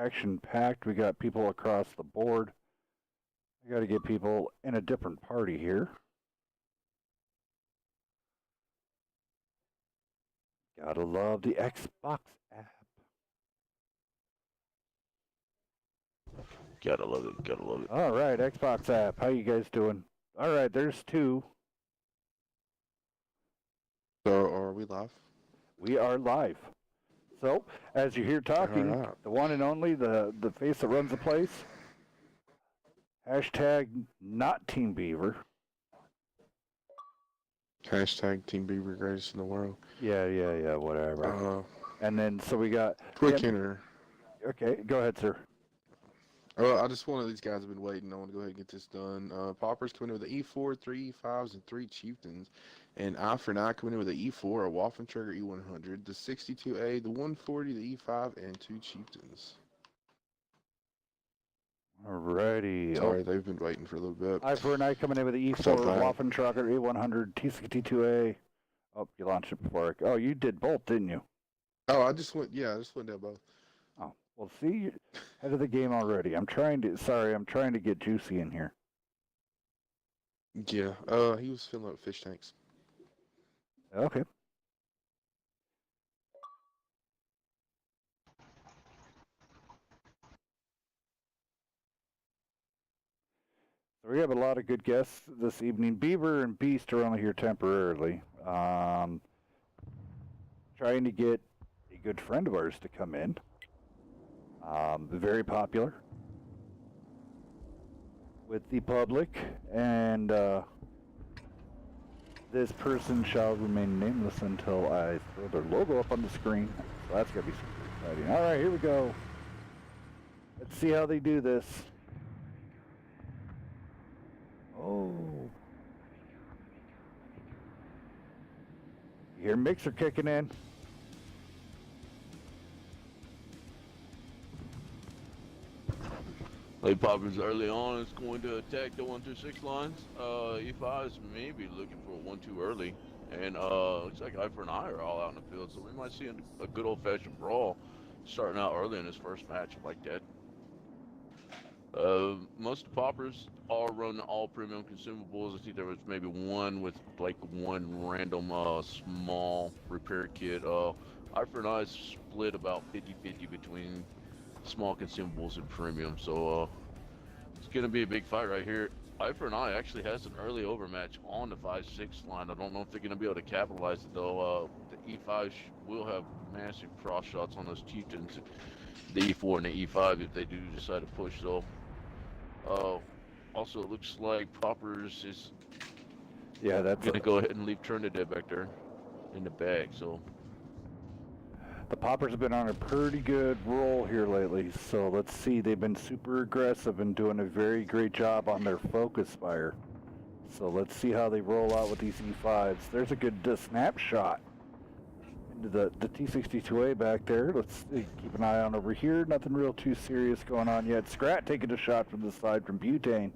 action-packed. We got people across the board. I got to get people in a different party here. Gotta love the Xbox app. Gotta love it. Gotta love it. All right, Xbox app. How you guys doing? All right, there's two. So, are we live? We are live. So, as you're here talking, All right. the one and only, the face that runs the place, hashtag not Team Beaver. Hashtag Team Beaver greatest in the world. Yeah, whatever. And then, so we got... Quick hitter. Okay, go ahead, sir. I just one of these guys have been waiting. I want to go ahead and get this done. POPRS coming in with the E4, 3 E5s, and 3 Chieftains. And I4NI coming in with the E4, a Waffentrager E100, the 62A, the 140, the E5, and 2 Chieftains. Alrighty. Sorry, they've been waiting for a little bit. I4NI coming in with the E4, Waffentrager E100, T62A. Oh, you launched it before. Oh, you did both, didn't you? Oh, I just went down both. Oh, well, see, head of the game already. I'm trying to get Juicy in here. Yeah, he was filling up fish tanks. Okay. So we have a lot of good guests this evening. Beaver and Beast are only here temporarily. Trying to get a good friend of ours to come in. Very popular with the public, and this person shall remain nameless until I throw their logo up on the screen. So that's going to be super exciting. All right, here we go. Let's see how they do this. Oh. You hear Mixer kicking in. Like POPRS early on is going to attack the 1 through 6 lines. E5 is maybe looking for a 1-2 early. And looks like I4NI are all out in the field, so we might see a good old-fashioned brawl starting out early in this first match like that. Most of the POPRS are running all premium consumables. I think there was maybe one with like one random small repair kit. I4NI is split about 50-50 between small consumables and premium, so it's gonna be a big fight right here. I4NI actually has an early overmatch on the 5-6 line. I don't know if they're gonna be able to capitalize it though. The E5 will have massive cross shots on those Chieftains, the E4 and the E5 if they do decide to push though. Also, it looks like POPRS is that's gonna go ahead and leave Trinidad back there in the bag. So the POPRS have been on a pretty good roll here lately. So let's see, they've been super aggressive and doing a very great job on their focus fire. So let's see how they roll out with these E5s. There's a good snapshot into the T62A back there. Let's see, keep an eye on over here. Nothing real too serious going on yet. Scrat taking a shot from the side from Butane.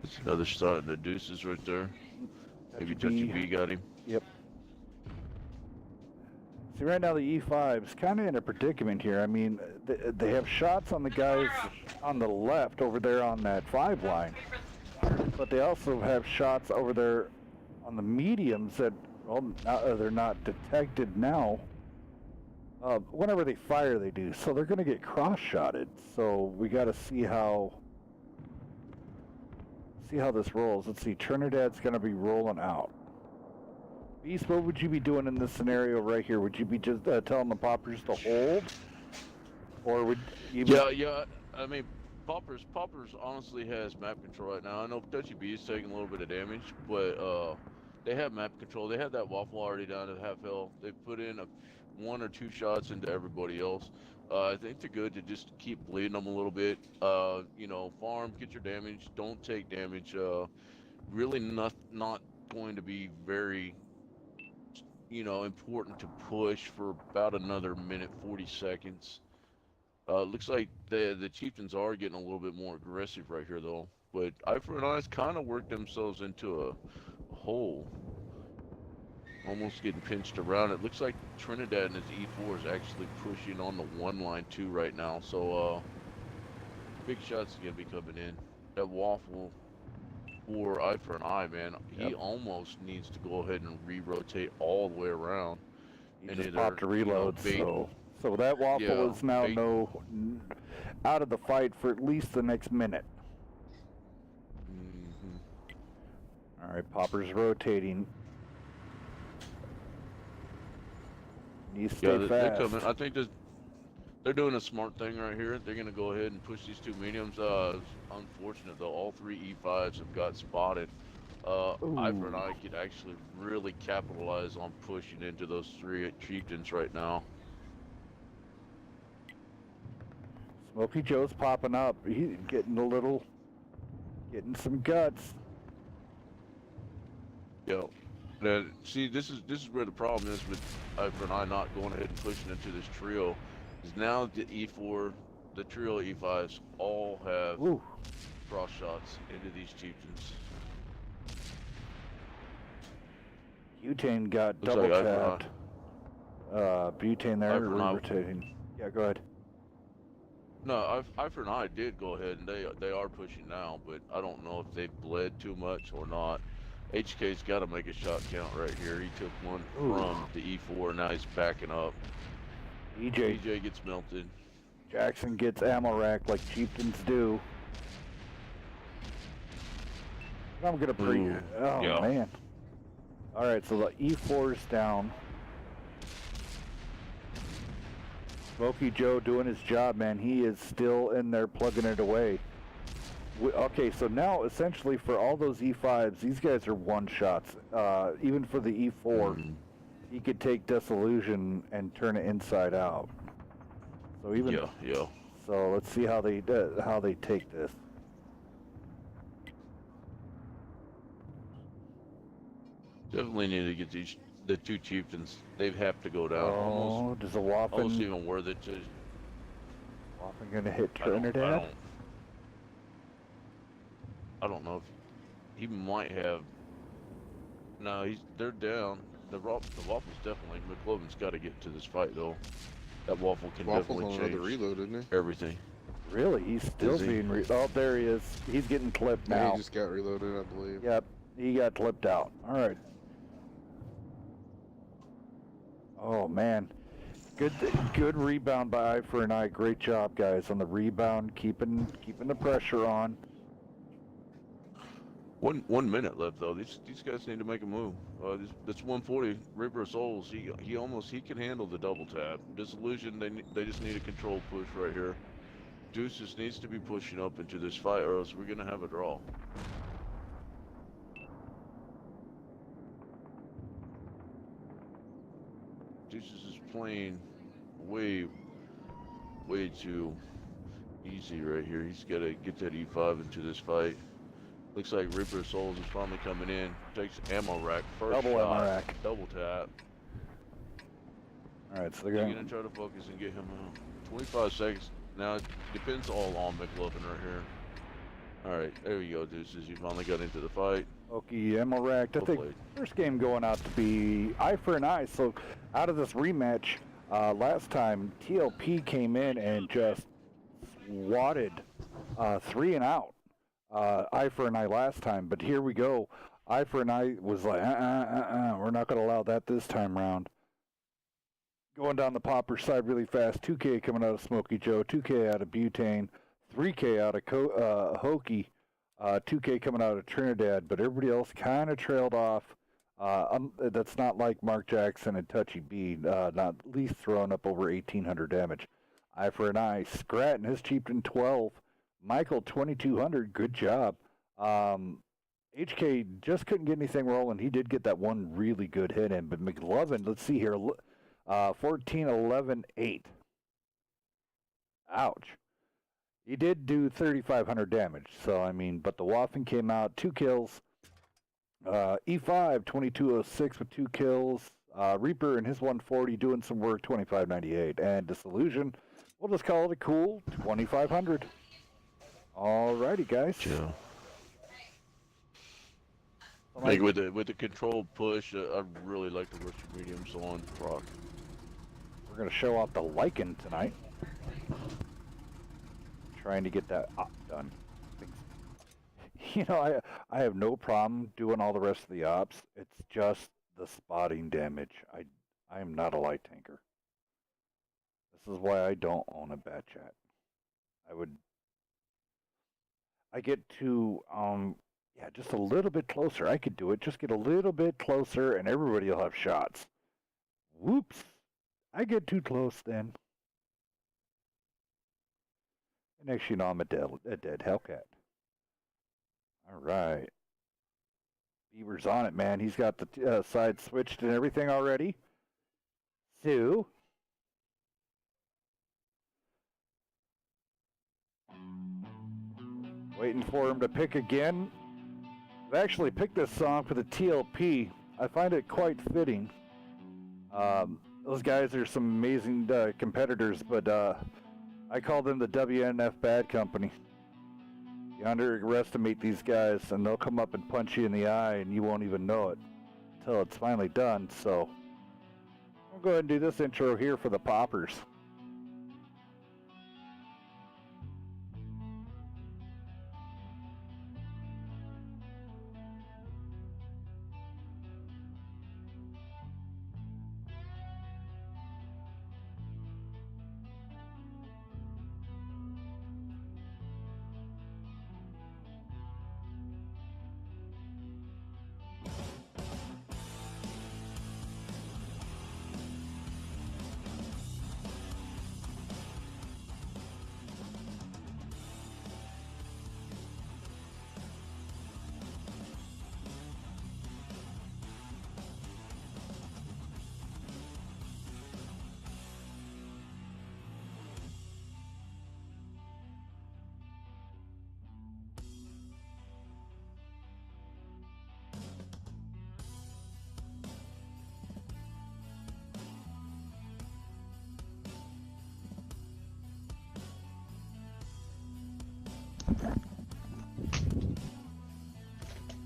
it's another shot in the deuces right there. Maybe Touchy B got him. Yep. See, right now the E5's kind of in a predicament here. I mean, they have shots on the guys on the left over there on that 5 line. But they also have shots over there on the mediums that, well, they're not detected now. Whenever they fire, they do. So they're going to get cross-shotted. So we got to see how this rolls. Let's see, Trinidad's going to be rolling out. Beast, what would you be doing in this scenario right here? Would you be just telling the POPRS to hold? Or would you... Yeah, I mean, POPRS honestly has map control right now. I know Touchy B is taking a little bit of damage, but they have map control. They have that waffle already down to half health. They put in 1 or 2 shots into everybody else. I think they're good to just keep bleeding them a little bit. You know, farm, get your damage, don't take damage. Really not going to be very, you know, important to push for about another minute 40 seconds. Looks like the Chieftains are getting a little bit more aggressive right here though, but I4NI's kind of worked themselves into a hole. almost getting pinched around. It looks like Trinidad and his E4 is actually pushing on the 1 line too right now. So big shots gonna be coming in. That waffle for I4NI, man, he Yep. almost needs to go ahead and re-rotate all the way around. He And just either, popped a reload, bait. so that waffle Yeah, is now bait. out of the fight for at least the next minute. All right, Popper's rotating. Needs to stay Yeah, fast. they're coming. I think they're doing a smart thing right here. They're gonna go ahead and push these 2 mediums. It's unfortunate though, all 3 E5s have got spotted. I4NI could actually really capitalize on pushing into those 3 chieftains right now. Smokey Joe's popping up. He's getting some guts. Yo, now, see, this is where the problem is with I4NI not going ahead and pushing into this trio. Is now the E4, the trio E5s all have cross shots into these chieftains. Butane got Looks double like tapped. Butane there I4NI. rotating. Yeah, go ahead. No, I4NI did go ahead and they are pushing now, but I don't know if they bled too much or not. HK's got to make a shot count right here. He took one from the E4, now he's backing up. EJ gets melted. Jackson gets ammo rack like chieftains do. I'm gonna man. All right, so the E4's down. Smokey Joe doing his job, man. He is still in there plugging it away. Okay, so now essentially for all those E5s, these guys are one shots. Even for the E4, he could take Disillusion and turn it inside out. So even yeah. So let's see how they take this. Definitely need to get the 2 chieftains. They have to go down. Does the Waffen? Almost even worth it to. Waffen gonna hit Trinidad? I don't know if he might have. No, they're down. The waffle's definitely. McLovin's got to get to this fight though. That waffle can definitely change another reload, isn't he? everything. Really? He's still being oh, there he is. He's getting clipped now. He just got reloaded, I believe. Yep, he got clipped out. All right. Oh man, good rebound by I4NI. Great job, guys, on the rebound, keeping the pressure on. 1 minute left though. These guys need to make a move. This 140 Reaper of Souls. He can handle the double tap. Disillusion. They just need a control push right here. Deuces needs to be pushing up into this fight, or else we're gonna have a draw. Deuces is playing way too easy right here. He's got to get that E5 into this fight. Looks like Reaper of Souls is finally coming in. Takes ammo rack. First Double shot, ammo rack. Double tap. All right, so They're gonna try to focus and get him out. 25 seconds. Now it depends all on McLovin right here. All right, there you go, Deuces. You finally got into the fight. Okay, ammo rack. I think first game going out to be I4NI. So out of this rematch, last time TLP came in and just swatted 3 and out. I4NI last time, but here we go. I4NI was like, we're not going to allow that this time round. Going down the popper side really fast. 2K coming out of Smokey Joe, 2K out of Butane, 3K out of Hokey, 2K coming out of Trinidad, but everybody else kind of trailed off. That's not like Mark Jackson and Touchy B, not at least throwing up over 1,800 damage. I4NI, Scratton, his chieftain 12. Michael 2,200, good job. HK just couldn't get anything rolling. He did get that one really good hit in, but McLovin, let's see here, 14, 11, 8. Ouch. He did do 3,500 damage, so I mean, but the Waffen came out, 2 kills. E5, 2206 with 2 kills. Reaper and his 140 doing some work, 2598. And Disillusion, we'll just call it a cool 2,500. Alrighty, guys. Yeah. Like with the controlled push, I really like the Russian mediums on proc. We're gonna show off the Lycan tonight. Trying to get that op done. You know, I have no problem doing all the rest of the ops. It's just the spotting damage. I am not a light tanker. This is why I don't own a bat chat. I get to yeah, just a little bit closer. I could do it. Just get a little bit closer and everybody will have shots. Whoops. I get too close then. And next you know I'm a dead Hellcat. All right. Beaver's on it, man. He's got the side switched and everything already. So, waiting for him to pick again. I've actually picked this song for the TLP. I find it quite fitting. Those guys are some amazing competitors, but I call them the WNF Bad Company. You underestimate these guys, and they'll come up and punch you in the eye, and you won't even know it until it's finally done. So, I'll go ahead and do this intro here for the POPRS.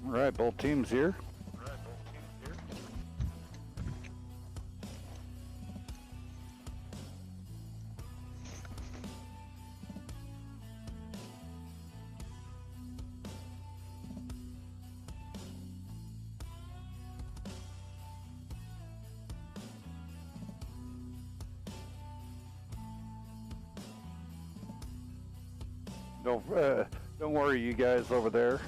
All right, both teams here. Don't worry, you guys over there.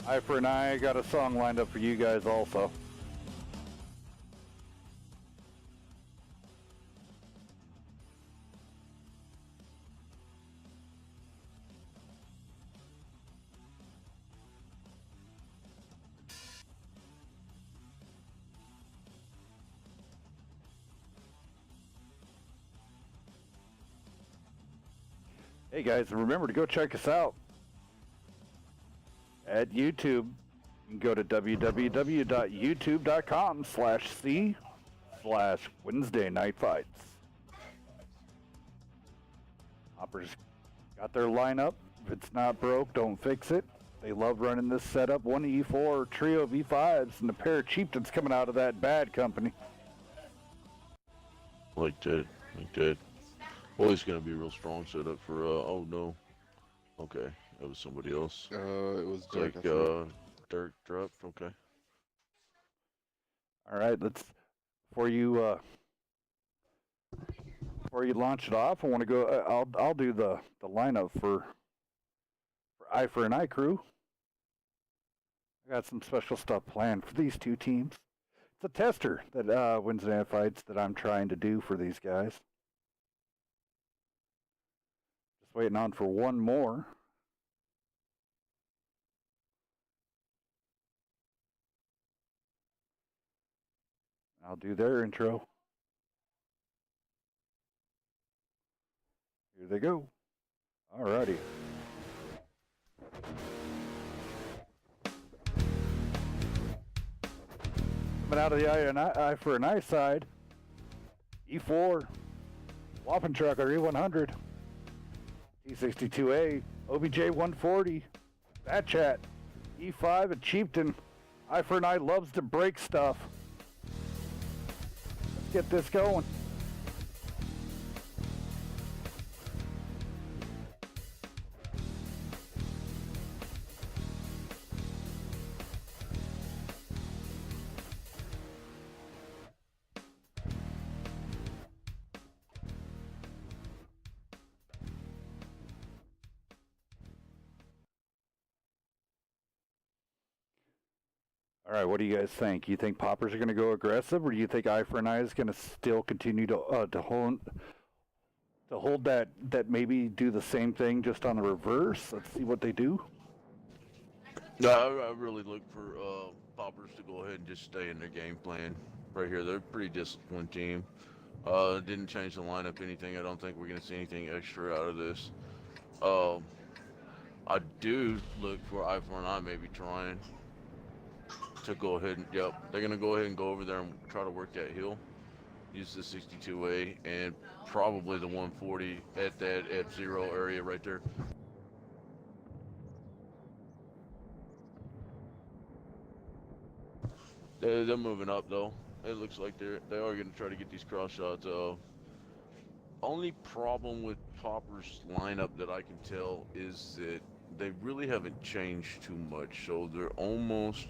I4NI got a song lined up for you guys also. Hey guys, remember to go check us out at YouTube. You can go to www.youtube.com/c/Wednesday Night Fights. Hoppers got their lineup. If it's not broke, don't fix it. They love running this setup. One E4 trio of E5s and a pair of chieftains coming out of that bad company. Like that. Well, it's gonna be a real strong setup for oh no. Okay, that was somebody else. It was Dirk. Like Dirk dropped. Okay. All right, let's before you launch it off, I want to go. I'll do the lineup for I4NI crew. I got some special stuff planned for these two teams. It's a tester that Wednesday Night Fights that I'm trying to do for these guys. Just waiting on for one more. I'll do their intro. Here they go. Alrighty. Coming out of the I4NI side, E4, Waffen Trucker E100, T62A, OBJ 140, Bat Chat, E5 and Chieftain, I4NI loves to break stuff. Let's get this going. All right, what do you guys think? You think poppers are going to go aggressive, or do you think I4NI is going to still continue to hold that maybe do the same thing just on the reverse? Let's see what they do. No, I really look for poppers to go ahead and just stay in their game plan right here. They're a pretty disciplined team. Didn't change the lineup anything. I don't think we're going to see anything extra out of this. I do look for I4NI maybe trying to go ahead and, yep, they're going to go ahead and go over there and try to work that hill. Use the 62A and probably the 140 at that F0 area right there. They're moving up though. It looks like they are going to try to get these cross shots. Only problem with Popper's lineup that I can tell is that they really haven't changed too much. So they're almost,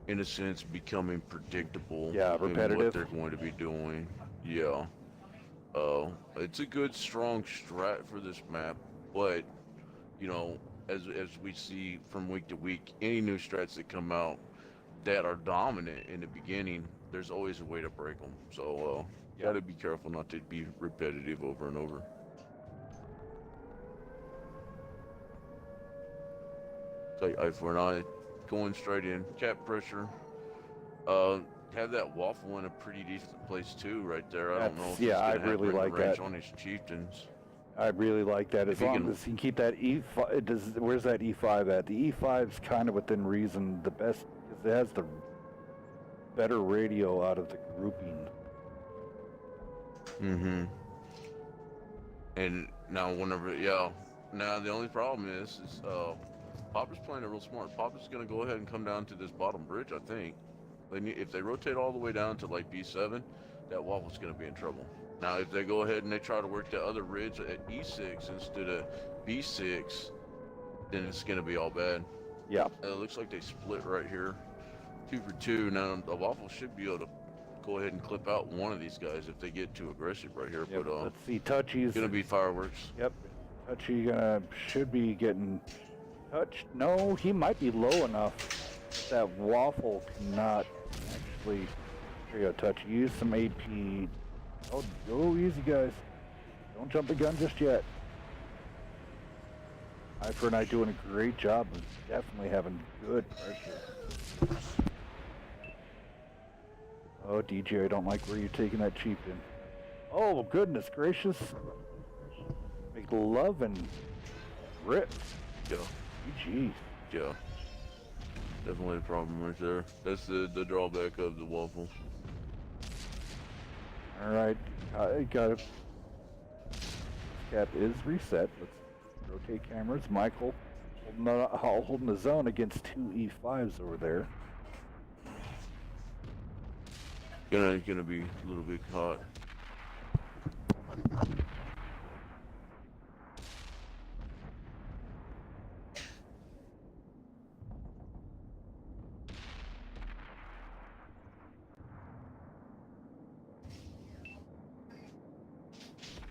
in a sense, becoming predictable. Yeah, repetitive. In what they're going to be doing. Yeah. It's a good, strong strat for this map, but you know, as we see from week to week, any new strats that come out that are dominant in the beginning, there's always a way to break them. So you got to be careful not to be repetitive over and over. Like I4NI going straight in, cap pressure. Have that waffle in a pretty decent place too, right there. I don't know if he's I gonna have really like range that on his chieftains. I really like that. As long as he can keep that E5. Where's that E5 at? The E5's kind of within reason. The best, because it has the better radio out of the grouping. Mm-hmm. And now whenever, now the only problem is Popper's playing it real smart. Popper's gonna go ahead and come down to this bottom bridge, I think. If they rotate all the way down to like B7, that waffle's gonna be in trouble. Now if they go ahead and they try to work the other ridge at E6 instead of B6, then it's gonna be all bad. Yeah. It looks like they split right here. 2 for 2. Now the waffle should be able to go ahead and clip out one of these guys if they get too aggressive right here. Yep. But let's see, Touchy's gonna be fireworks. Yep. Touchy should be getting touched. No, he might be low enough. That waffle cannot actually. Here you go, Touchy. Use some AP. Oh, easy, guys. Don't jump the gun just yet. I4NI doing a great job of definitely having good pressure. Oh, DJ, I don't like where you're taking that chieftain. Oh, goodness gracious. Make love and rip. Yeah. GG. Yeah. Definitely a problem right there. That's the drawback of the waffle. Alright, I got it. Cap is reset. Let's rotate cameras. Michael holding the zone against 2 E5s over there. Gonna be a little bit hot.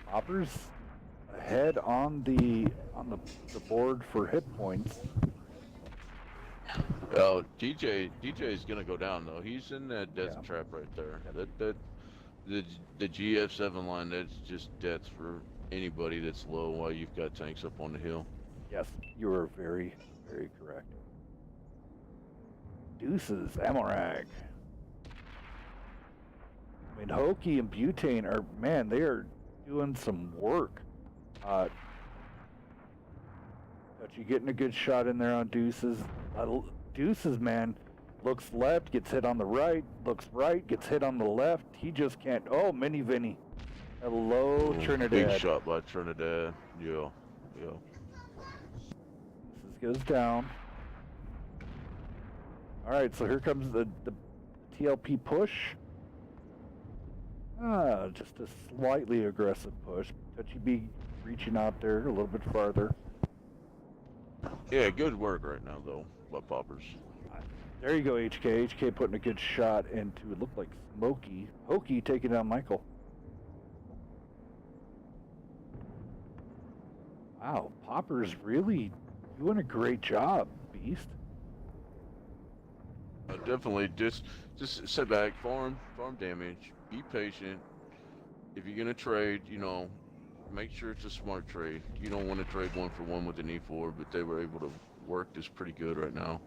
Poppers ahead on the board for hit points. Oh, DJ is gonna go down though. He's in that death trap right there. The GF7 line, that's just death for anybody that's low while you've got tanks up on the hill. Yes, you are very, very correct. Deuces, Amorag. I mean, Hokie and Butane are, man, they are doing some work. But you getting a good shot in there on Deuces. Deuces, man, looks left, gets hit on the right, looks right, gets hit on the left. He just can't. Oh, Mini Vinny. Hello, Trinidad. Big shot by Trinidad. Yeah. This goes down. All right, so here comes the TLP push. Just a slightly aggressive push. Touchy B reaching out there a little bit farther. Yeah, good work right now though by Poppers. There you go, HK. HK putting a good shot into, it looked like Smokey. Hokey taking down Michael. Wow, Popper's really doing a great job, Beast. Definitely just sit back, farm damage, be patient. If you're gonna trade, you know, make sure it's a smart trade. You don't want to trade 1-for-1 with an E4, but they were able to work this pretty good right now.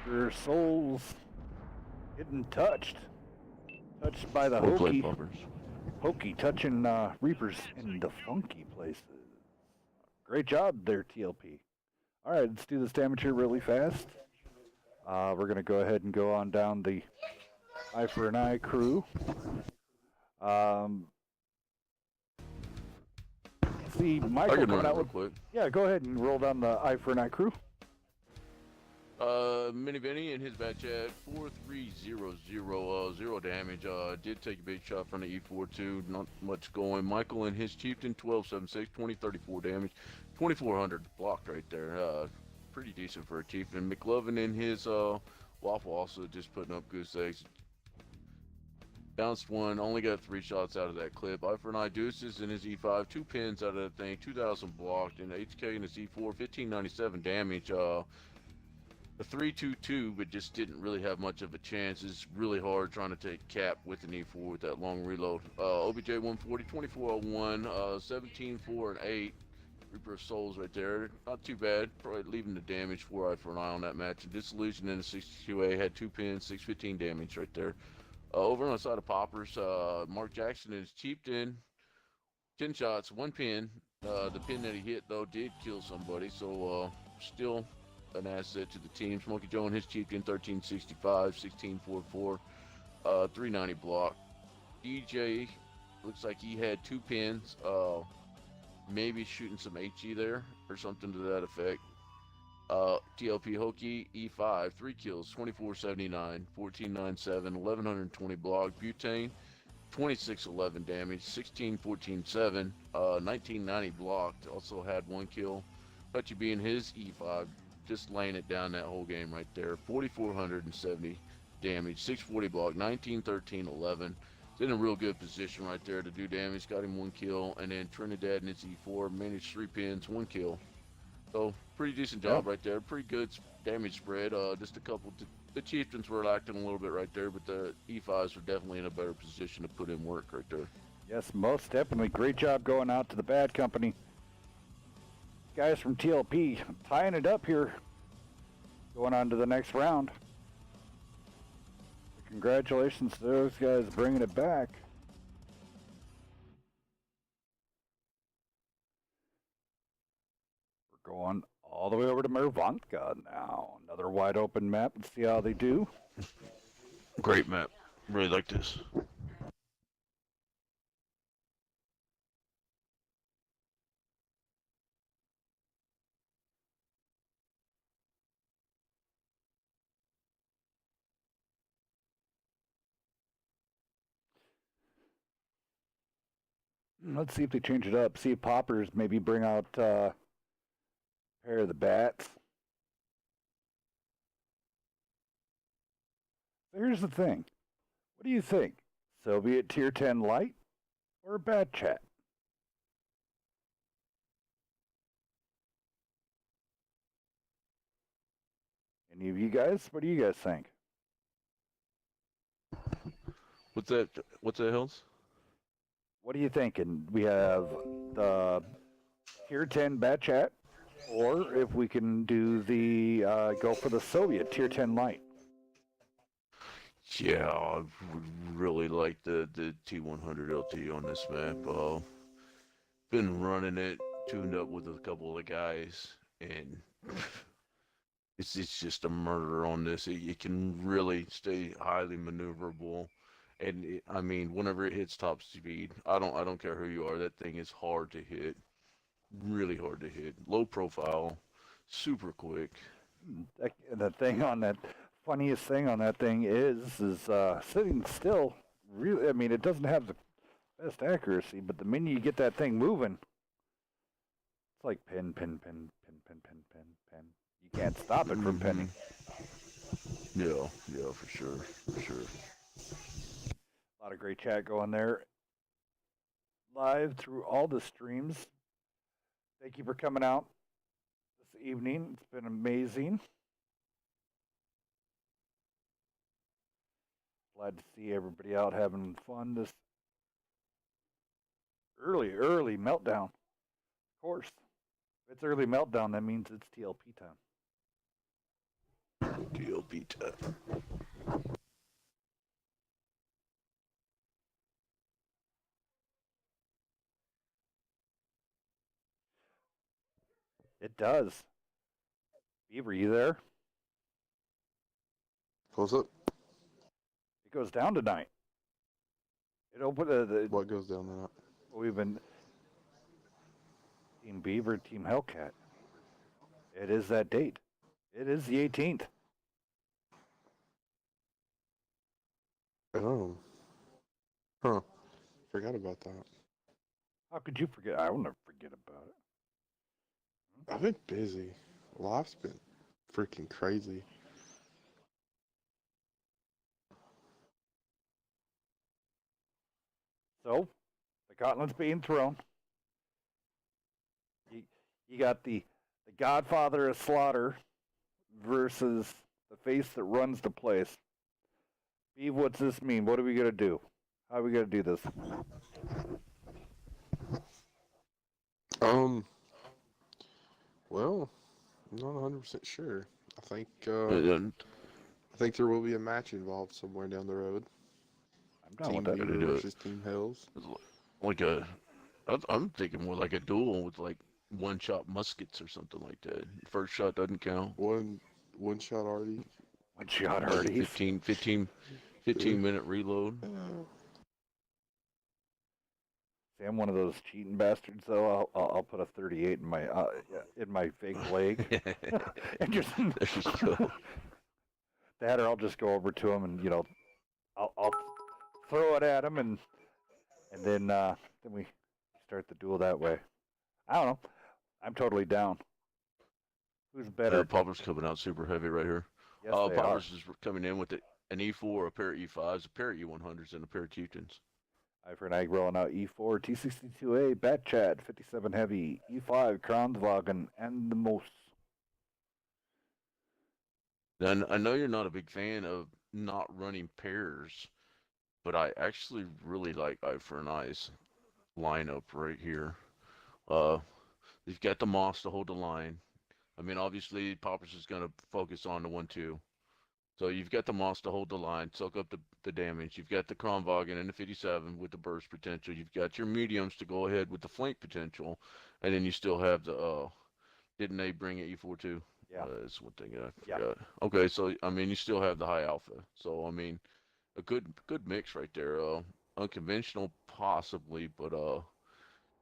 Their souls getting touched by the Well played, Hokey. Poppers. Hokey touching Reapers in the funky places. Great job there, TLP. All right, let's do this damage here really fast. We're going to go ahead and go on down the I4NI crew. See Michael I can coming run it out real with. quick. Yeah, go ahead and roll down the I4NI crew. Mini Benny and his batch at 4300, 0 damage. Did take a big shot from the E4 too, not much going. Michael and his Chieftain 1276, 2034 damage, 2400 blocked right there. Pretty decent for a Chieftain. McLovin and his Waffle also just putting up goose eggs. Bounced one, only got 3 shots out of that clip. I4NI Deuces in his E5, 2 pins out of that thing, 2000 blocked, and HK in his E4, 1597 damage. The 3-2-2, but just didn't really have much of a chance. It's really hard trying to take cap with an E4 with that long reload. OBJ 140, 2401, 17-4 and 8. Reaper of Souls right there. Not too bad. Probably leaving the damage for I4NI on that match. And Dissolution in the 62A had 2 pins, 615 damage right there. Over on the side of Poppers, Mark Jackson is Chieftain. 10 shots, 1 pin. The pin that he hit, though, did kill somebody. So, still an asset to the team. Smokey Joe and his Chieftain 1365, 1644, 390 block. DJ looks like he had 2 pins, maybe shooting some HE there or something to that effect. TLP Hokey E5, 3 kills, 2479, 1497, 1120 block. Butane 2611 damage, 1614.7, 1990 blocked. Also had 1 kill. Touchy being his E5, just laying it down that whole game right there. 4470 damage, 640 block, 1913.11. It's in a real good position right there to do damage. Got him 1 kill, and then Trinidad in his E4 managed 3 pins, 1 kill. So pretty decent job right there. Pretty good damage spread. Just a couple. The Chieftains were lacking a little bit right there, but the E5s were definitely in a better position to put in work right there. Yes, most definitely. Great job going out to the Bad Company. Guys from TLP tying it up here. Going on to the next round. Congratulations to those guys bringing it back. We're going all the way over to Mervanka now. Another wide open map. Let's see how they do. Great map. Really like this. Let's see if they change it up. See if Poppers maybe bring out a pair of the bats. So here's the thing. What do you think? Soviet Tier 10 Light or Bat Chat? Any of you guys? What do you guys think? What's that? What's that, Hills? What are you thinking? We have the Tier 10 Bat Chat, or if we can do the go for the Soviet Tier 10 Light. Yeah, I would really like the T100 LT on this map. Been running it, tuned up with a couple of guys, and it's just a murder on this. It can really stay highly maneuverable, and I mean, whenever it hits top speed, I don't care who you are, that thing is hard to hit, really hard to hit. Low profile, super quick. The thing on that, funniest thing on that thing is sitting still. Really, I mean, it doesn't have the best accuracy, but the minute you get that thing moving, it's like pin, pin, pin, pin, pin, pin, pin, pin. You can't stop it from pinning. Yeah, yeah, for sure, for sure. A lot of great chat going there. Live through all the streams. Thank you for coming out this evening. It's been amazing. Glad to see everybody out having fun this early meltdown. Of course. If it's early meltdown, that means it's TLP time. TLP time. It does. Beaver, you there? Close up. It goes down tonight. It opened What goes down tonight? We've been Team Beaver, Team Hellcat. It is that date. It is the 18th. Oh. Huh. Forgot about that. How could you forget? I will never forget about it. I've been busy. Life's been freaking crazy. So, the gauntlet's being thrown. You got the Godfather of Slaughter versus the face that runs the place. Beav, what's this mean? What are we gonna do? How are we gonna do this? Well, I'm not 100% sure. I think And I think there will be a match involved somewhere down the road. I'm down Team with that. Beaver versus Team Hells. like I'm thinking more like a duel with like one-shot muskets or something like that. First shot doesn't count. One shot already. One shot Like a already. 15-minute reload. See, I'm one of those cheating bastards, though. I'll put a 38 in my fake leg, and just There you go. that, or I'll just go over to him and I'll throw it at him, and then we start the duel that way. I don't know. I'm totally down. Who's better? POPRS coming out super heavy right here. Yes, they are. POPRS is coming in with an E4, a pair of E5s, a pair of E100s, and a pair of Chieftains. I4NI rolling out E4, T62A, Bat Chat, 57 Heavy, E5, Kranzwagen, and the most. Then I know you're not a big fan of not running pairs, but I actually really like I4NI's lineup right here. They've got the Moss to hold the line. I mean, obviously, POPRS is going to focus on the 1-2. So you've got the Moss to hold the line, soak up the damage. You've got the Kronwagen and the 57 with the burst potential. You've got your mediums to go ahead with the flank potential. And then you still have the, didn't they bring it E4 too? Yeah. That's one thing I forgot. Yeah. Okay, so, I mean, you still have the high alpha. So, I mean, a good mix right there. Unconventional possibly, but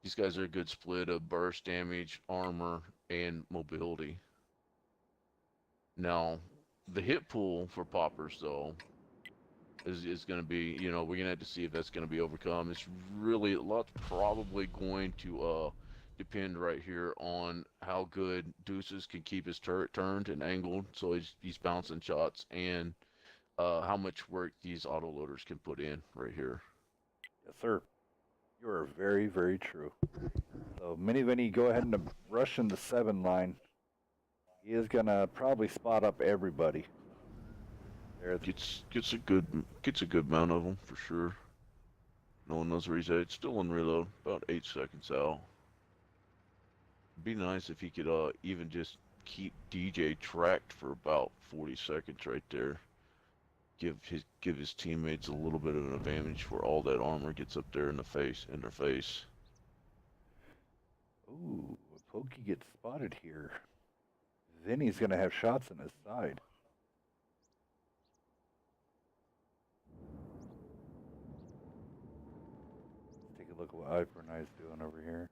these guys are a good split of burst damage, armor, and mobility. Now, the hit pool for POPRS though is going to be, we're going to have to see if that's going to be overcome. It's really a lot's probably going to depend right here on how good Deuces can keep his turret turned and angled, so he's bouncing shots, and how much work these autoloaders can put in right here. Yes, sir. You are very, very true. So, Minivinny, go ahead and rush in the 7 line. He is going to probably spot up everybody. There. Gets a good amount of them for sure. No one knows where he's at. It's still in reload, about 8 seconds out. It'd be nice if he could even just keep DJ tracked for about 40 seconds right there. Give his teammates a little bit of an advantage before all that armor gets up there in their face. Ooh, Pokey gets spotted here. Vinny's gonna have shots in his side. Let's take a look at what I4NI is doing over here.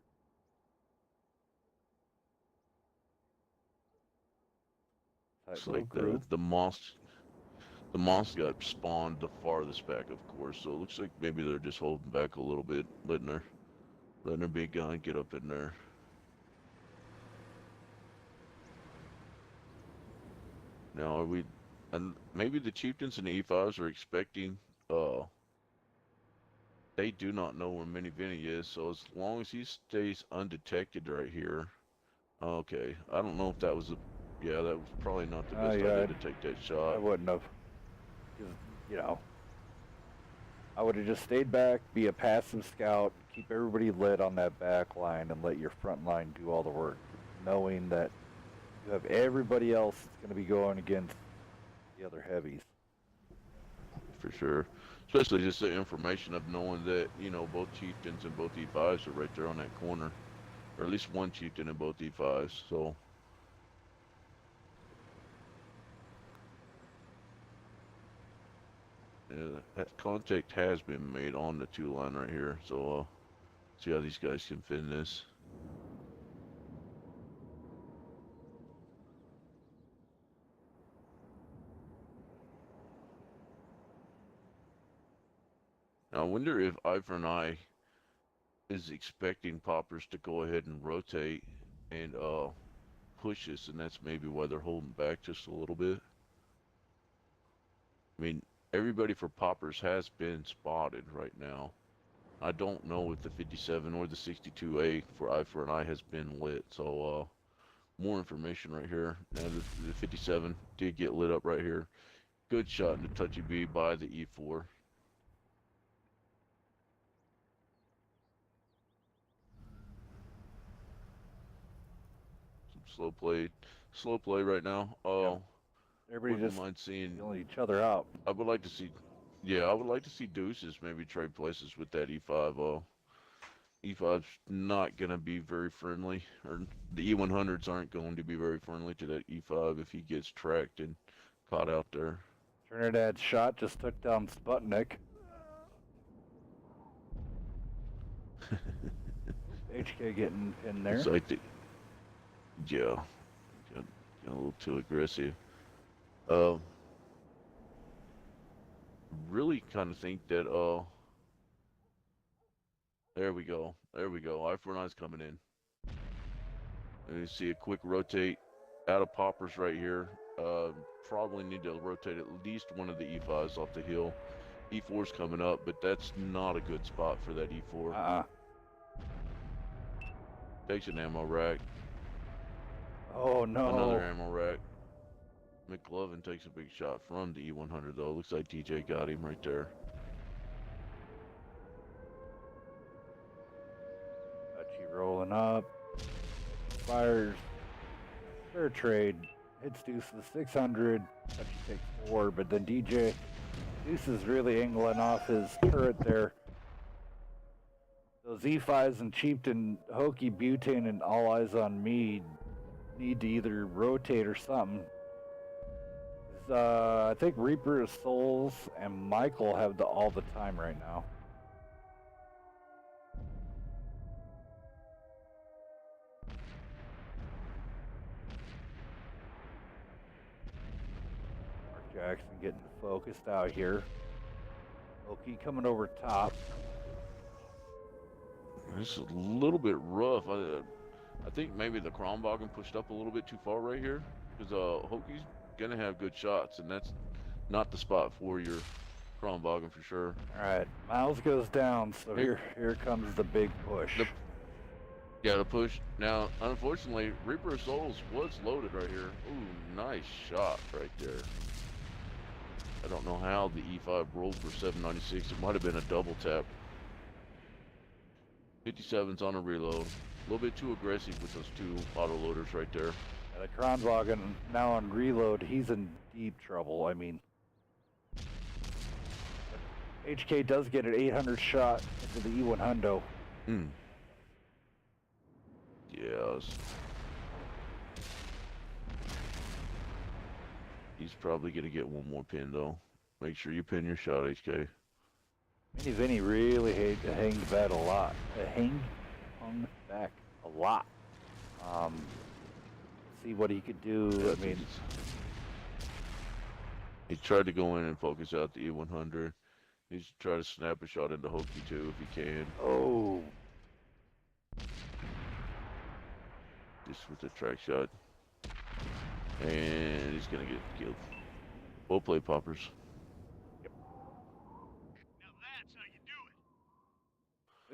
It's like the moss got spawned the farthest back, of course. So it looks like maybe they're just holding back a little bit, letting their big guy get up in there. Now are we? And maybe the chieftains and the E5s are expecting. They do not know where Mini Vinny is, so as long as he stays undetected right here. Okay, I don't know if that was a. Yeah, that was probably not the best idea to take that shot. I wouldn't have. You know, I would have just stayed back, be a passive scout, keep everybody lit on that back line, and let your front line do all the work, knowing that you have everybody else that's going to be going against the other heavies. For sure. Especially just the information of knowing that, you know, both chieftains and both E5s are right there on that corner. Or at least one chieftain and both E5s, so. Yeah, that contact has been made on the 2 line right here, so see how these guys can fin this. Now, I wonder if I4NI is expecting POPRS to go ahead and rotate and push this, and that's maybe why they're holding back just a little bit. I mean, everybody for POPRS has been spotted right now. I don't know if the 57 or the 62A for I4NI has been lit, so more information right here. Now the 57 did get lit up right here. Good shot into touchy B by the E4. Some slow play right now. Oh, everybody just mind seeing each other out. I would like to see, yeah, I would like to see Deuces maybe trade places with that E5. E5's not gonna be very friendly, or the E100s aren't going to be very friendly to that E5 if he gets tracked and caught out there. Trinidad's shot just took down Sputnik. HK getting in there. It's like yeah, got a little too aggressive. Really kind of think that there we go. I4NI's coming in. And you see a quick rotate out of POPRS right here. Probably need to rotate at least one of the E5s off the hill. E4's coming up, but that's not a good spot for that E4. Takes an ammo rack. Oh no. Another ammo rack. McLovin takes a big shot from the E100 though. Looks like DJ got him right there. Touchy rolling up. Fires. Fair trade. Hits Deuce to the 600. Touchy takes 4, but then DJ Deuce is really angling off his turret there. Those E5s and Chieftain, Hokey, Butane, and All Eyes on Me need to either rotate or something. I think Reaper of Souls and Michael have all the time right now. Mark Jackson getting focused out here. Hokey coming over top. This is a little bit rough. I think maybe the Kronwagen pushed up a little bit too far right here, because Hokey's gonna have good shots, and that's not the spot for your Kronwagen for sure. All right, Miles goes down, so here comes the big push. The push. Now, unfortunately, Reaper of Souls was loaded right here. Ooh, nice shot right there. I don't know how the E5 rolled for 796. It might have been a double tap. 57's on a reload. A little bit too aggressive with those 2 auto loaders right there. The Kronwagen now on reload, he's in deep trouble. I mean, HK does get an 800 shot into the E100. Yes. He's probably gonna get one more pin though. Make sure you pin your shot, HK. Mini Vinny really hanged back a lot. Hung back a lot. See what he could do. I mean, he tried to go in and focus out the E100. He's trying to snap a shot into Hokey too if he can. oh, Just with the track shot. And he's gonna get killed. We'll play poppers.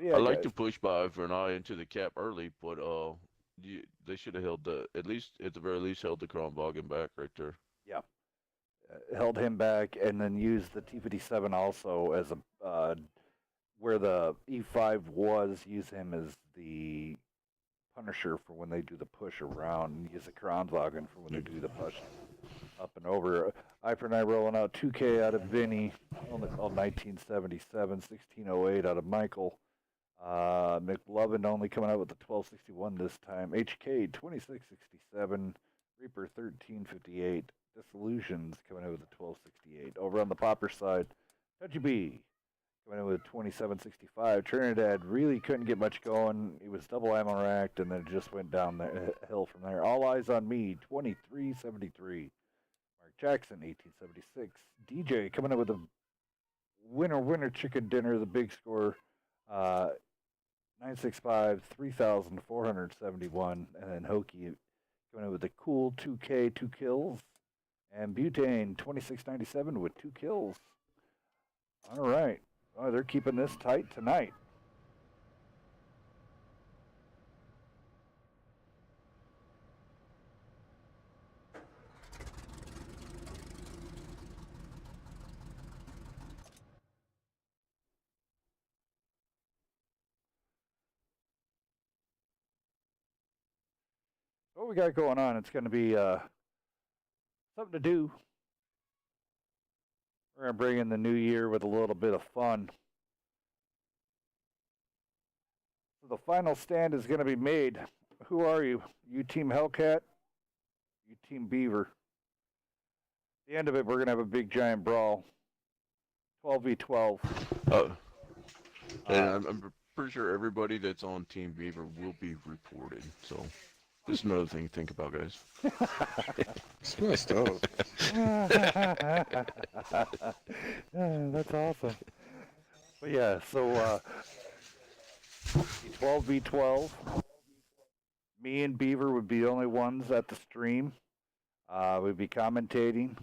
yeah. I like guys. to push by for an eye into the cap early, but they should have held at the very least held the Kronwagen back right there. Yeah. Held him back and then used the T57 also as a where the E5 was, use him as the punisher for when they do the push around, and use the Kronwagen for when they do the push up and over. I4NI rolling out 2K out of Vinny, only called 1977, 1608 out of Michael. McLovin only coming out with the 1261 this time. HK 2667, Reaper 1358. Disillusions coming out with the 1268. Over on the popper side, Touchy B coming in with 2765. Trinidad really couldn't get much going. He was double ammo racked and then just went down the hill from there. All eyes on me, 2373. Mark Jackson, 1876. DJ coming in with a winner chicken dinner, the big score, 965, 3,471. And then Hokey coming in with a cool 2K, 2 kills. And Butane, 2697 with 2 kills. All right. Oh, they're keeping this tight tonight. What we got going on, it's going to be something to do. We're going to bring in the new year with a little bit of fun. So the final stand is going to be made. Who are you? You Team Hellcat? You Team Beaver? At the end of it, we're going to have a big giant brawl. 12v12. And I'm pretty sure everybody that's on Team Beaver will be reported. So, just another thing to think about, guys. It's messed up. That's awesome. But yeah, so 12v12. Me and Beaver would be the only ones at the stream. We'd be commentating.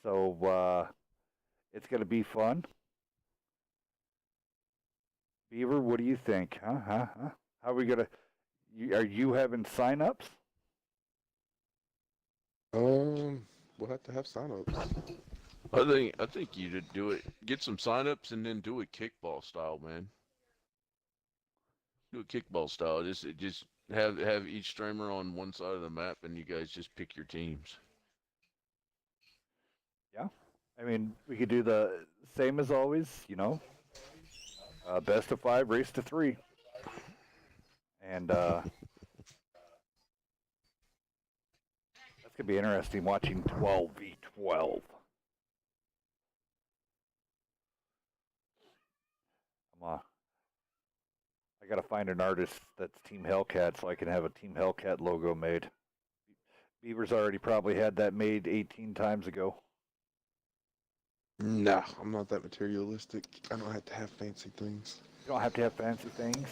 So it's going to be fun. Beaver, what do you think? How are we going to... Are you having sign-ups? We'll have to have sign-ups. I think you should do it. Get some sign-ups and then do it kickball style, man. Do it kickball style. Just have each streamer on one side of the map, and you guys just pick your teams. Yeah. I mean, we could do the same as always, you know. Best of 5, race to 3. And that's going to be interesting watching 12v12. I got to find an artist that's Team Hellcat so I can have a Team Hellcat logo made. Beaver's already probably had that made 18 times ago. Nah, I'm not that materialistic. I don't have to have fancy things. You don't have to have fancy things.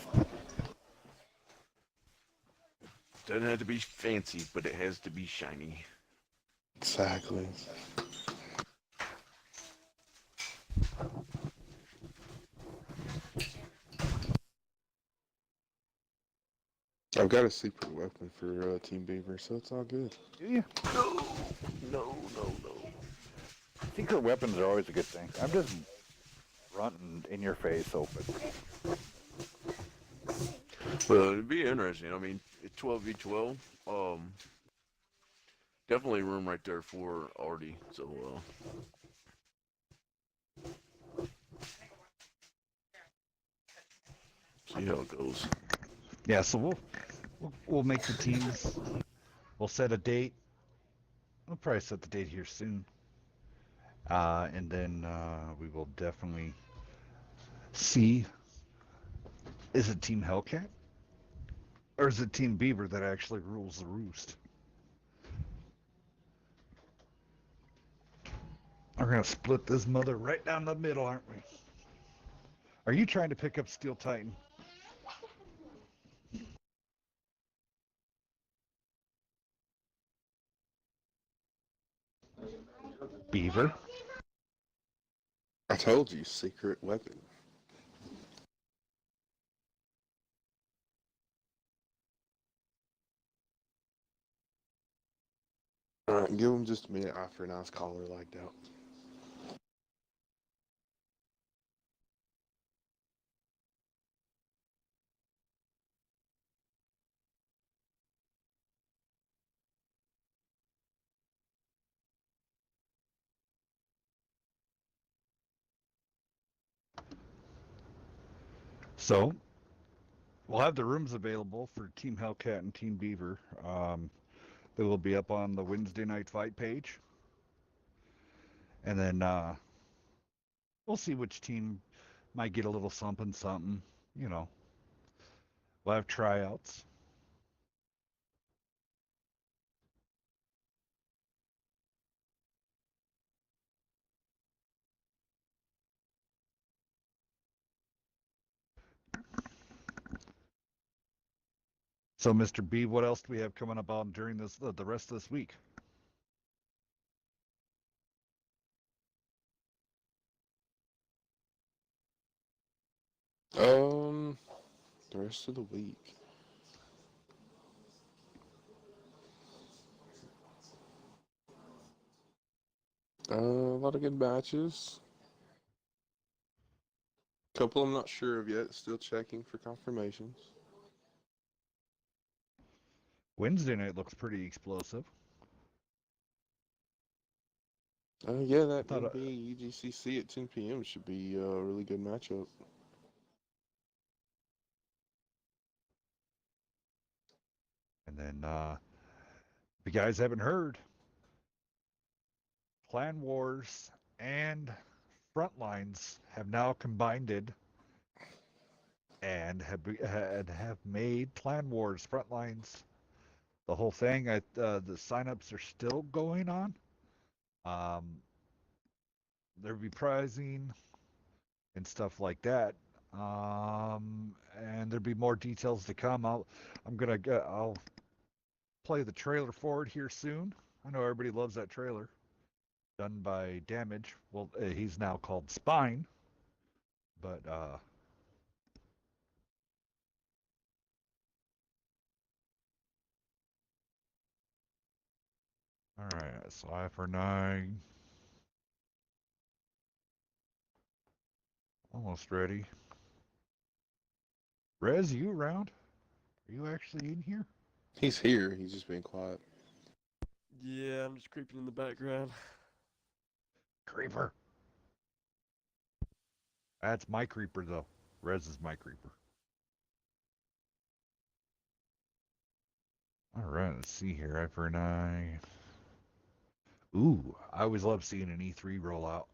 Doesn't have to be fancy, but it has to be shiny. Exactly. I've got a secret weapon for Team Beaver, so it's all good. Do you? No. Secret weapons are always a good thing. I'm just running in your face open. Well, it'd be interesting. I mean, 12v12. Definitely room right there for Artie. So, see how it goes. Yeah, so we'll make the teams. We'll set a date. I'll probably set the date here soon. And then we will definitely see, is it Team Hellcat? Or is it Team Beaver that actually rules the roost? We're going to split this mother right down the middle, aren't we? Are you trying to pick up Steel Titan? Beaver? I told you, secret weapon. Alright, give him just a minute after a nice caller lagged out. So, we'll have the rooms available for Team Hellcat and Team Beaver. They will be up on the Wednesday Night Fight page. And then we'll see which team might get a little something, something. You know, we'll have tryouts. So, Mr. B, what else do we have coming up on during this the rest of this week? The rest of the week. A lot of good matches. Couple I'm not sure of yet. Still checking for confirmations. Wednesday night looks pretty explosive. Yeah, that thought, NBA UGCC at 10 p.m. should be a really good matchup. And then, if you guys haven't heard, Clan Wars and Frontlines have now combined and have made Clan Wars Frontlines the whole thing. The signups are still going on. There'll be pricing and stuff like that. And there'll be more details to come. I'll play the trailer for it here soon. I know everybody loves that trailer. Done by Damage. Well, he's now called Spine, but all right. So I4NI almost ready. Rez, you around? Are you actually in here? He's here. He's just being quiet. Yeah, I'm just creeping in the background. Creeper. That's my creeper though. Rez is my creeper. All right, let's see here. I4NI. Ooh, I always love seeing an E3 roll out.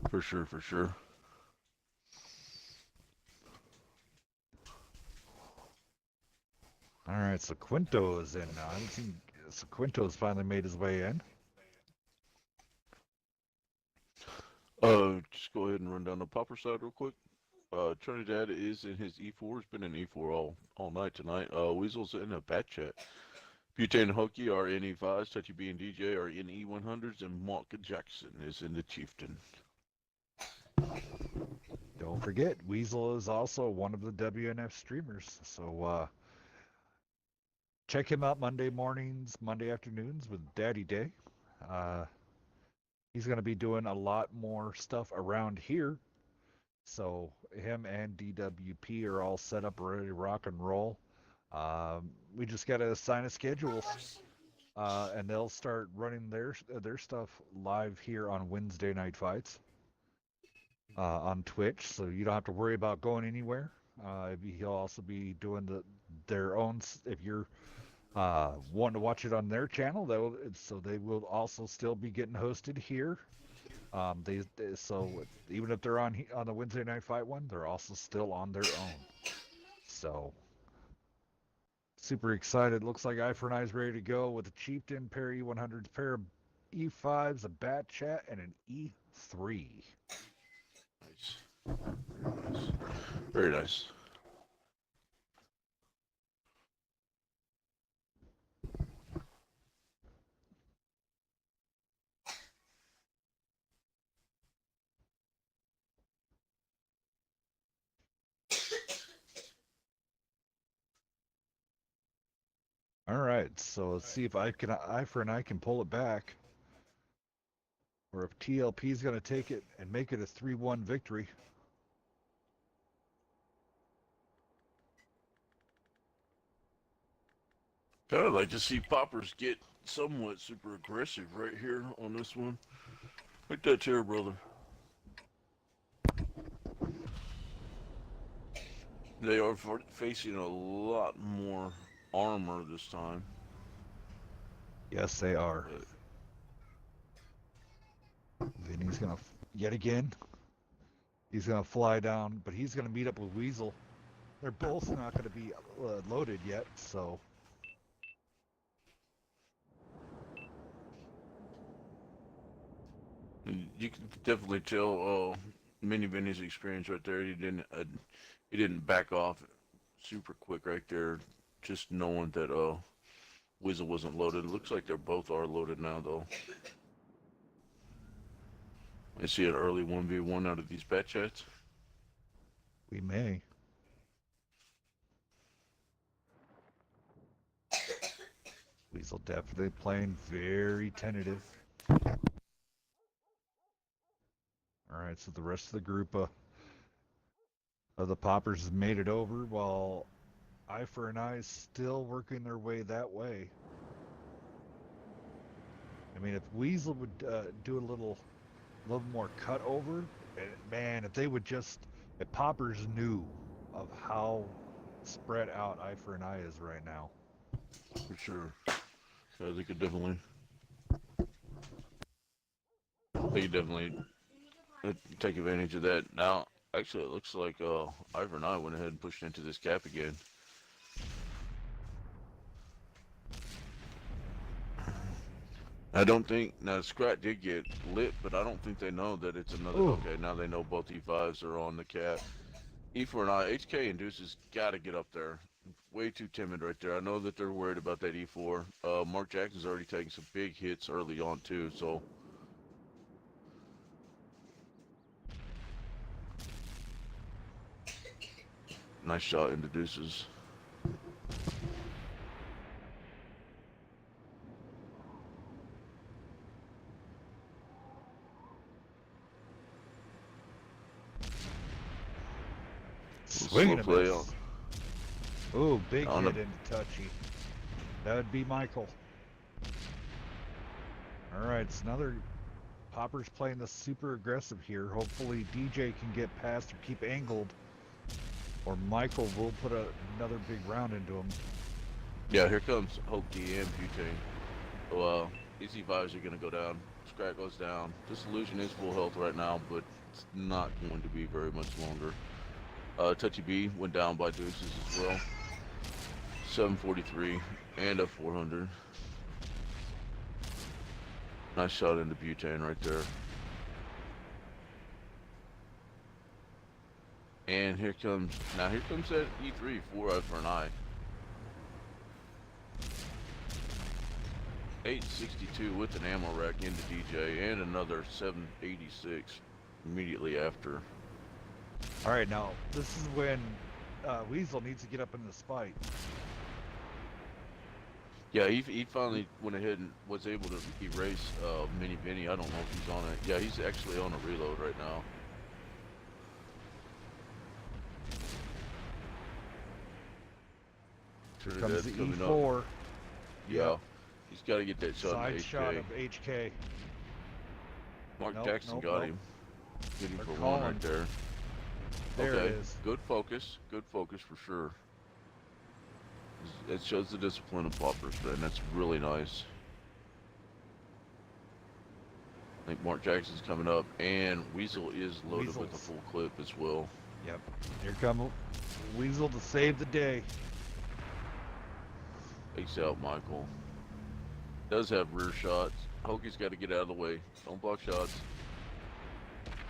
For sure, for sure. All right, so Quinto is in now. I haven't seen. So Quinto's finally made his way in. Just go ahead and run down the popper side real quick. Trinidad is in his E4. He's been in E4 all night tonight. Weasel's in a bat chat. Butane and Hokey are in E5s. Touchy B and DJ are in E100s, and Mark Jackson is in the Chieftain. Don't forget, Weasel is also one of the WNF streamers. So check him out Monday mornings, Monday afternoons with Daddy Day. He's going to be doing a lot more stuff around here. So him and DWP are all set up, ready to rock and roll. We just got to assign a schedule, and they'll start running their stuff live here on Wednesday Night Fights on Twitch. So you don't have to worry about going anywhere. He'll also be doing their own. If you're Want to watch it on their channel, so they will also still be getting hosted here. So even if they're on the Wednesday Night Fight one, they're also still on their own. So super excited. Looks like I4NI is ready to go with a Chieftain, pair E100s, pair of E5s, a Bat Chat, and an E3. Nice. Nice. Very nice. All right, so let's see if I4NI can pull it back, or if TLP is going to take it and make it a 3-1 victory. Kind of like to see Poppers get somewhat super aggressive right here on this one. Like that chair, brother. They are facing a lot more armor this time. Yes, they are. Vinny's going to, yet again, he's going to fly down, but he's going to meet up with Weasel. They're both not going to be loaded yet, so. You can definitely tell Mini Vinny's experience right there. He didn't back off super quick right there, just knowing that Weasel wasn't loaded. It looks like they both are loaded now though. I see an early 1v1 out of these bat chats. We may. Weasel definitely playing very tentative. All right, so the rest of the group of the Poppers has made it over, while I4NI is still working their way that way. I mean, if Weasel would do a little more cut over, man, if Poppers knew of how spread out I4NI is right now. For sure. So they could definitely take advantage of that. Now, actually, it looks like I4NI went ahead and pushed into this gap again. I don't think, now Scrat did get lit, but I don't think they know that it's another. Ooh. Okay, now they know both E5s are on the cap. E4NI, HK and Deuce has got to get up there. Way too timid right there. I know that they're worried about that E4. Mark Jackson's already taking some big hits early on too, so. Nice shot into Deuces. Swing and a play miss. on. Ooh, big On hit the- into Touchy. That would be Michael. All right, it's another Popper's playing the super aggressive here. Hopefully DJ can get past or keep angled, or Michael will put another big round into him. Yeah, here comes Hokey and Butane. Well, easy vibes are gonna go down. Scrat goes down. Disillusion is full health right now, but it's not going to be very much longer. Touchy B went down by Deuces as well. 743 and a 400. Nice shot into Butane right there. And here comes that E3 for I4NI. 862 with an ammo rack into DJ and another 786 immediately after. All right, now this is when Weasel needs to get up in the spike. Yeah, he finally went ahead and was able to erase Mini Vinny. I don't know if he's on it. Yeah, he's actually on a reload right now. Here comes the E4. Yeah, he's got to get that shot. Side in shot HK. of HK. Mark Nope, Jackson nope, got nope. him. Getting They're for one calling. right there. There Okay, it is. good focus for sure. It shows the discipline of Poppers, man. That's really nice. I think Mark Jackson's coming up, and Weasel is loaded with a Weasels. full clip as well. Yep. Here come Weasel to save the day. Takes out Michael. Does have rear shots. Hokey's got to get out of the way. Don't block shots.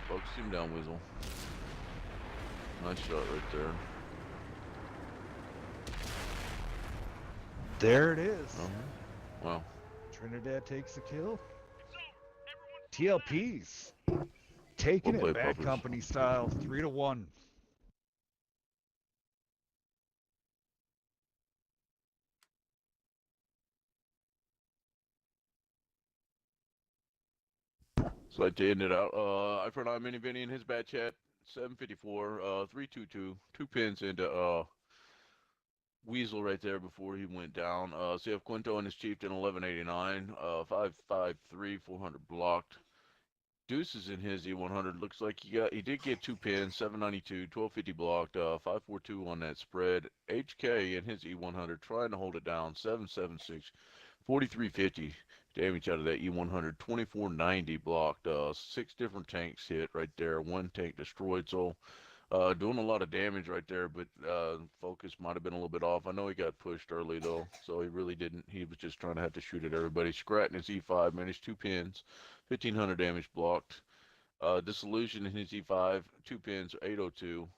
Focus him down, Weasel. Nice shot right there. There it is. Wow. Trinidad takes the kill. TLPs taking Well it played, Bad Poppers. Company style, 3-1. So I to end it out. I4NI Mini Vinny in his bad chat. 754, 322, 2 pins into Weasel right there before he went down. So you have Quinto and his Chieftain 1189, 553, 400 blocked. Deuces in his E100. Looks like he did get 2 pins, 792, 1250 blocked, 542 on that spread. HK in his E100 trying to hold it down, 776, 4350 damage out of that E100, 2490 blocked. 6 different tanks hit right there, 1 tank destroyed. So doing a lot of damage right there, but focus might have been a little bit off. I know he got pushed early though, so he really didn't. He was just trying to have to shoot at everybody. Scrat in his E5 managed 2 pins, 1500 damage blocked. Disillusion in his E5, 2 pins, 802.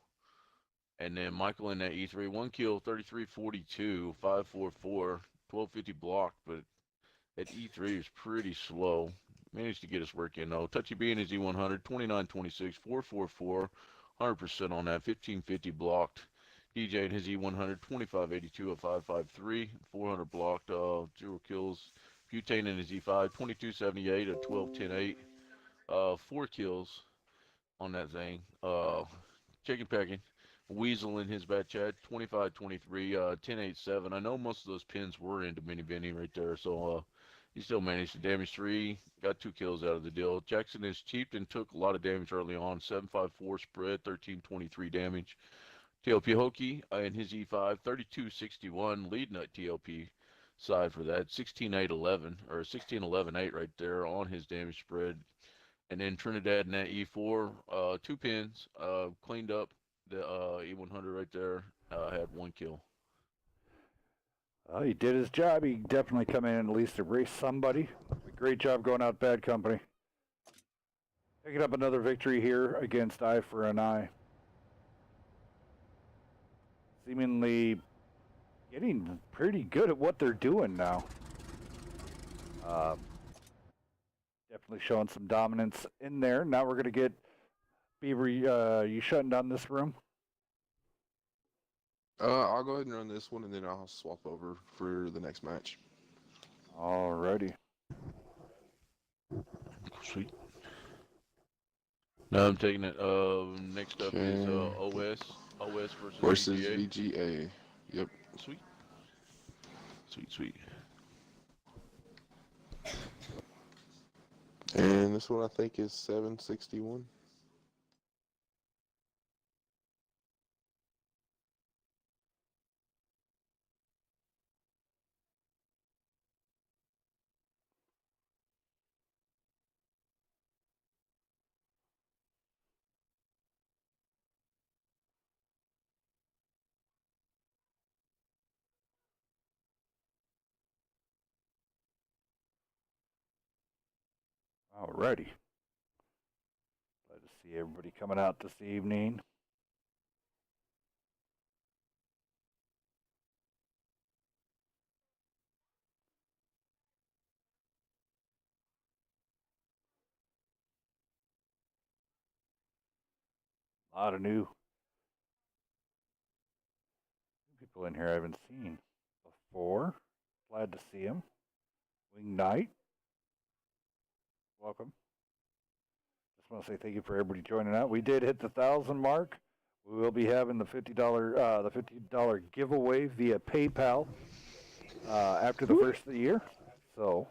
And then Michael in that E3, 1 kill, 3342, 544, 1250 blocked, but that E3 is pretty slow. Managed to get his work in though. Touchy B in his E100, 2926, 444, 100% on that, 1550 blocked. DJ in his E100, 2582, a 553, 400 blocked, 0 kills. Butane in his E5, 2278, a 1210-8, 4 kills on that thing. Chicken pecking. Weasel in his bat chat, 2523, 1087. I know most of those pins were into Mini Vinny right there, so he still managed to damage 3, got 2 kills out of the deal. Jackson is Chieftain took a lot of damage early on, 754 spread, 1323 damage. TLP Hokey in his E5, 3261, leading at TLP side for that, 16811 or 16118 right there on his damage spread. And then Trinidad in that E4, 2 pins, cleaned up the E100 right there, had 1 kill. Well, he did his job. He definitely come in and at least erase somebody. Great job going out, Bad Company. Picking up another victory here against I4NI. Seemingly getting pretty good at what they're doing now. Definitely showing some dominance in there. Now we're going to get Beaver, you shutting down this room? I'll go ahead and run this one, and then I'll swap over for the next match. Alrighty. Sweet. Now I'm taking it. Next up is OS versus VGA. VGA. Yep. Sweet. Sweet. And this one I think is 761. Alrighty. Glad to see everybody coming out this evening. A lot of new people in here I haven't seen before. Glad to see them. Wing Knight. Welcome. Just want to say thank you for everybody joining out. We did hit the 1,000 mark. We will be having the $50 giveaway via PayPal after the first of the year. So